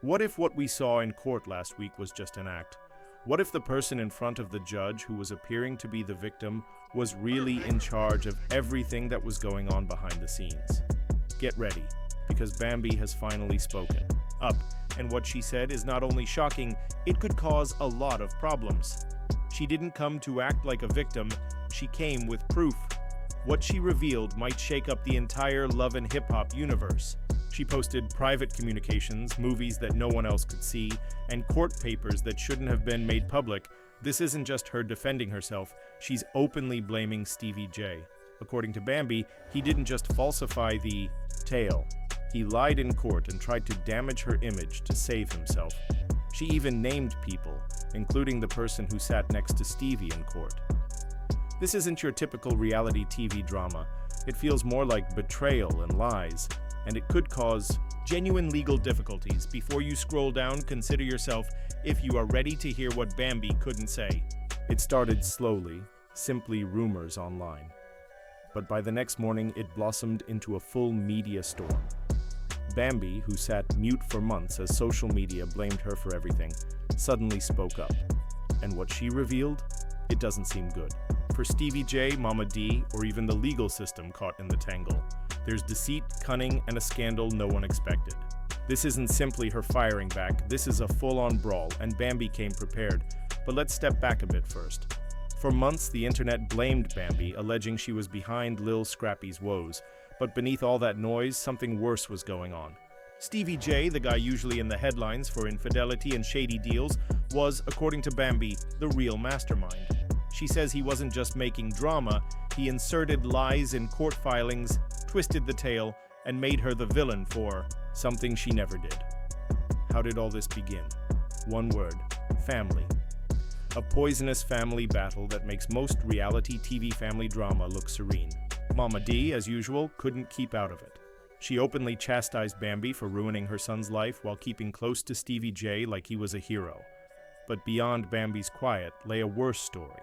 What if what we saw in court last week was just an act? What if the person in front of the judge who was appearing to be the victim was really in charge of everything that was going on behind the scenes? Get ready, because Bambi has finally spoken up, and what she said is not only shocking, it could cause a lot of problems. She didn't come to act like a victim, she came with proof. What she revealed might shake up the entire love and hip-hop universe. She posted private communications, movies that no one else could see, and court papers that shouldn't have been made public. This isn't just her defending herself, she's openly blaming Stevie J. According to Bambi, he didn't just falsify the tale. He lied in court and tried to damage her image to save himself. She even named people, including the person who sat next to Stevie in court. This isn't your typical reality TV drama. It feels more like betrayal and lies, and it could cause genuine legal difficulties. Before you scroll down, consider yourself if you are ready to hear what Bambi couldn't say. It started slowly, simply rumors online. But by the next morning, it blossomed into a full media storm. Bambi, who sat mute for months as social media blamed her for everything, suddenly spoke up. And what she revealed? It doesn't seem good. For Stevie J, Mama D, or even the legal system caught in the tangle, there's deceit, cunning, and a scandal no one expected. This isn't simply her firing back, this is a full-on brawl, and Bambi came prepared. But let's step back a bit first. For months, the internet blamed Bambi, alleging she was behind Lil Scrappy's woes. But beneath all that noise, something worse was going on. Stevie J, the guy usually in the headlines for infidelity and shady deals, was, according to Bambi, the real mastermind. She says he wasn't just making drama, he inserted lies in court filings, twisted the tale, and made her the villain for something she never did. How did all this begin? One word: family. A poisonous family battle that makes most reality TV family drama look serene. Mama D, as usual, couldn't keep out of it. She openly chastised Bambi for ruining her son's life while keeping close to Stevie J like he was a hero. But beyond Bambi's quiet lay a worse story.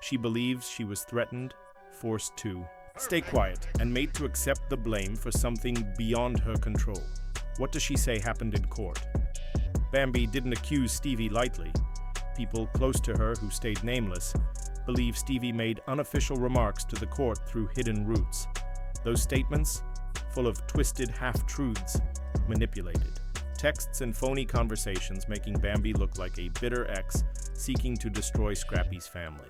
She believes she was threatened, forced to stay quiet, and made to accept the blame for something beyond her control. What does she say happened in court? Bambi didn't accuse Stevie lightly. People close to her who stayed nameless believe Stevie made unofficial remarks to the court through hidden routes. Those statements, full of twisted half-truths, manipulated. Texts and phony conversations making Bambi look like a bitter ex seeking to destroy Scrappy's family.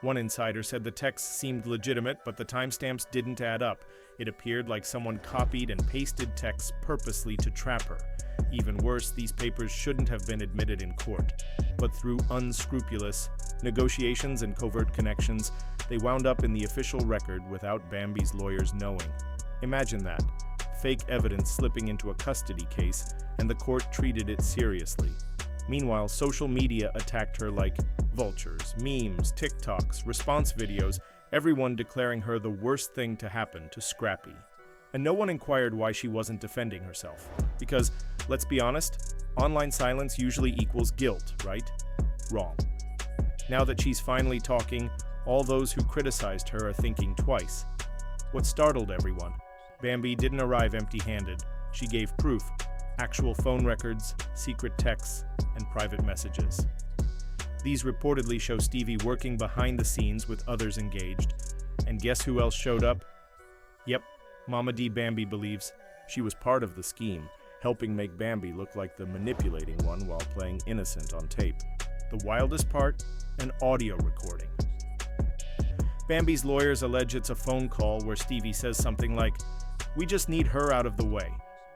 One insider said the texts seemed legitimate, but the timestamps didn't add up. It appeared like someone copied and pasted texts purposely to trap her. Even worse, these papers shouldn't have been admitted in court. But through unscrupulous negotiations and covert connections, they wound up in the official record without Bambi's lawyers knowing. Imagine that. Fake evidence slipping into a custody case, and the court treated it seriously. Meanwhile, social media attacked her like vultures, memes, TikToks, response videos, everyone declaring her the worst thing to happen to Scrappy. And no one inquired why she wasn't defending herself. Because, let's be honest, online silence usually equals guilt, right? Wrong. Now that she's finally talking, all those who criticized her are thinking twice. What startled everyone? Bambi didn't arrive empty-handed. She gave proof. Actual phone records, secret texts, and private messages. These reportedly show Stevie working behind the scenes with others engaged. And guess who else showed up? Yep, Mama D. Bambi believes she was part of the scheme, helping make Bambi look like the manipulating one while playing innocent on tape. The wildest part? An audio recording. Bambi's lawyers allege it's a phone call where Stevie says something like, "We just need her out of the way.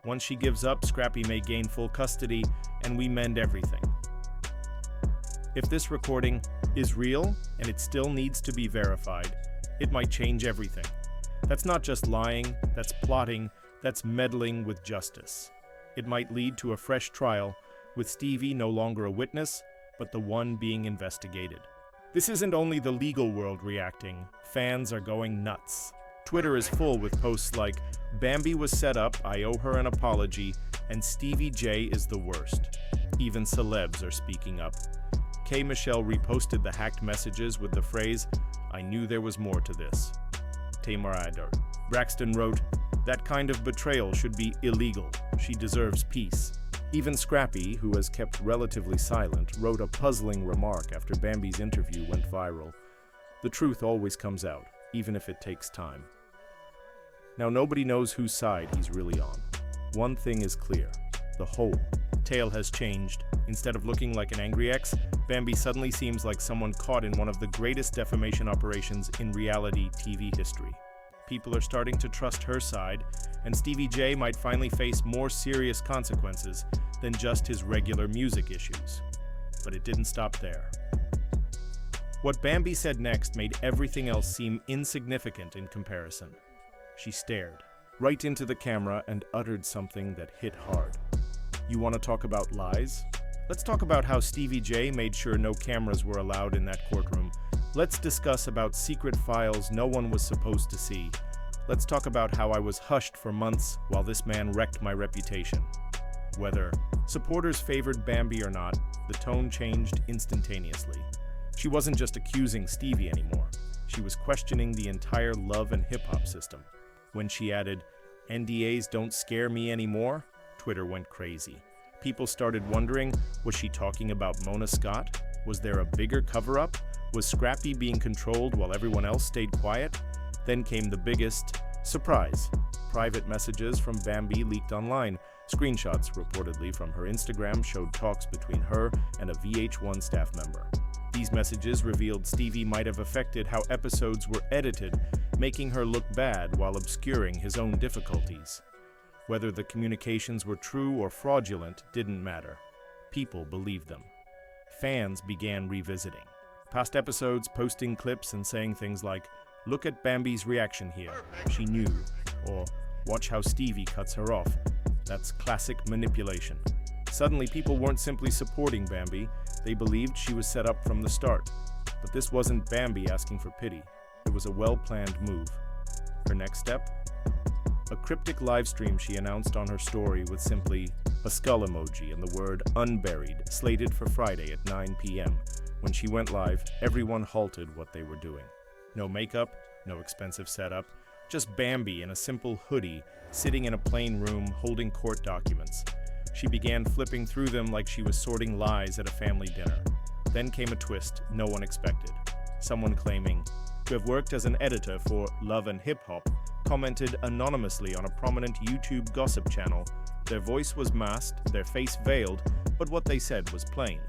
Once she gives up, Scrappy may gain full custody, and we mend everything." If this recording is real, and it still needs to be verified, it might change everything. That's not just lying, that's plotting, that's meddling with justice. It might lead to a fresh trial, with Stevie no longer a witness, but the one being investigated. This isn't only the legal world reacting, fans are going nuts. Twitter is full with posts like, "Bambi was set up, I owe her an apology," and "Stevie J is the worst." Even celebs are speaking up. K. Michelle reposted the hacked messages with the phrase, "I knew there was more to this." Tamar Adar. Braxton wrote, "That kind of betrayal should be illegal. She deserves peace." Even Scrappy, who has kept relatively silent, wrote a puzzling remark after Bambi's interview went viral. The truth always comes out, even if it takes time. Now nobody knows whose side he's really on. One thing is clear: the whole tale has changed. Instead of looking like an angry ex, Bambi suddenly seems like someone caught in one of the greatest defamation operations in reality TV history. People are starting to trust her side, and Stevie J might finally face more serious consequences than just his regular music issues. But it didn't stop there. What Bambi said next made everything else seem insignificant in comparison. She stared right into the camera and uttered something that hit hard. You want to talk about lies? Let's talk about how Stevie J made sure no cameras were allowed in that courtroom. Let's discuss about secret files no one was supposed to see. Let's talk about how I was hushed for months while this man wrecked my reputation. Whether supporters favored Bambi or not, the tone changed instantaneously. She wasn't just accusing Stevie anymore. She was questioning the entire love and hip-hop system. When she added, "NDAs don't scare me anymore," Twitter went crazy. People started wondering, was she talking about Mona Scott? Was there a bigger cover-up? Was Scrappy being controlled while everyone else stayed quiet? Then came the biggest surprise. Private messages from Bambi leaked online. Screenshots, reportedly from her Instagram, showed talks between her and a VH1 staff member. These messages revealed Stevie might have affected how episodes were edited, making her look bad while obscuring his own difficulties. Whether the communications were true or fraudulent didn't matter. People believed them. Fans began revisiting past episodes, posting clips and saying things like, "Look at Bambi's reaction here. She knew." Or, "Watch how Stevie cuts her off. That's classic manipulation." Suddenly, people weren't simply supporting Bambi, they believed she was set up from the start. But this wasn't Bambi asking for pity. It was a well-planned move. Her next step? A cryptic livestream she announced on her story with simply a skull emoji and the word "unburied" slated for Friday at 9 p.m. When she went live, everyone halted what they were doing. No makeup, no expensive setup, just Bambi in a simple hoodie, sitting in a plain room holding court documents. She began flipping through them like she was sorting lies at a family dinner. Then came a twist no one expected. Someone claiming to have worked as an editor for Love and Hip Hop commented anonymously on a prominent YouTube gossip channel. Their voice was masked, their face veiled, but what they said was plain.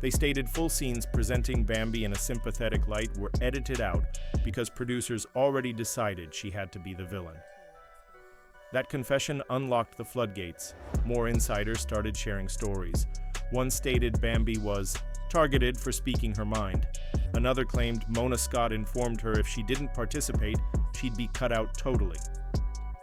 They stated full scenes presenting Bambi in a sympathetic light were edited out because producers already decided she had to be the villain. That confession unlocked the floodgates. More insiders started sharing stories. One stated Bambi was targeted for speaking her mind. Another claimed Mona Scott informed her if she didn't participate, she'd be cut out totally.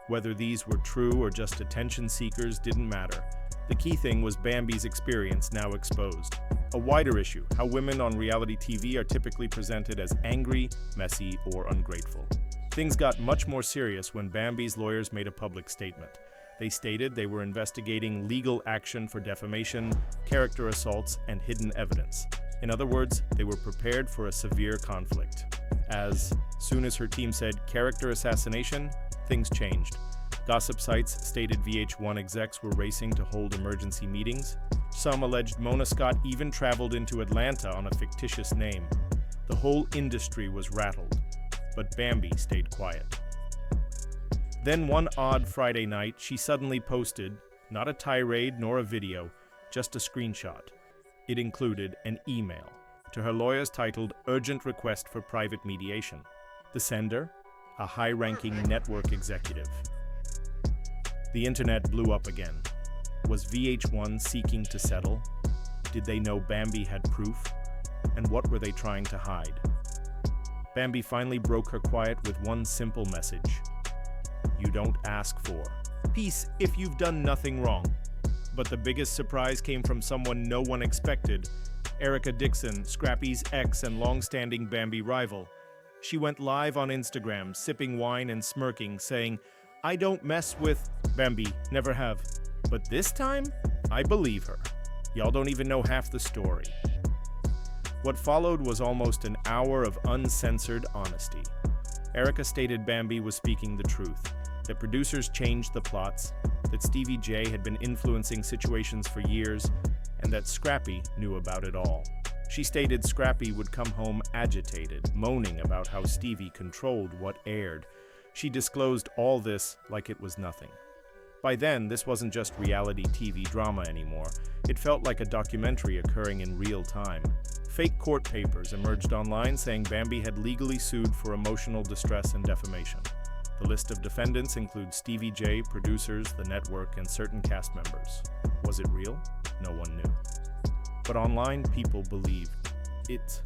Whether these were true or just attention seekers didn't matter. The key thing was Bambi's experience now exposed. A wider issue, how women on reality TV are typically presented as angry, messy, or ungrateful. Things got much more serious when Bambi's lawyers made a public statement. They stated they were investigating legal action for defamation, character assaults, and hidden evidence. In other words, they were prepared for a severe conflict. As soon as her team said character assassination, things changed. Gossip sites stated VH1 execs were racing to hold emergency meetings. Some alleged Mona Scott even traveled into Atlanta on a fictitious name. The whole industry was rattled, but Bambi stayed quiet. Then one odd Friday night, she suddenly posted, not a tirade nor a video, just a screenshot. It included an email to her lawyers titled "Urgent Request for Private Mediation." The sender, a high-ranking network executive. The internet blew up again. Was VH1 seeking to settle? Did they know Bambi had proof? And what were they trying to hide? Bambi finally broke her quiet with one simple message. You don't ask for peace if you've done nothing wrong. But the biggest surprise came from someone no one expected. Erica Dixon, Scrappy's ex and long-standing Bambi rival. She went live on Instagram, sipping wine and smirking, saying, "I don't mess with Bambi, never have. But this time, I believe her. Y'all don't even know half the story." What followed was almost an hour of uncensored honesty. Erica stated Bambi was speaking the truth. that producers changed the plots, that Stevie J had been influencing situations for years, and that Scrappy knew about it all. She stated Scrappy would come home agitated, moaning about how Stevie controlled what aired. She disclosed all this like it was nothing. By then, this wasn't just reality TV drama anymore. It felt like a documentary occurring in real time. Fake court papers emerged online saying Bambi had legally sued for emotional distress and defamation. The list of defendants includes Stevie J, producers, the network, and certain cast members. Was it real? No one knew. But online, people believed it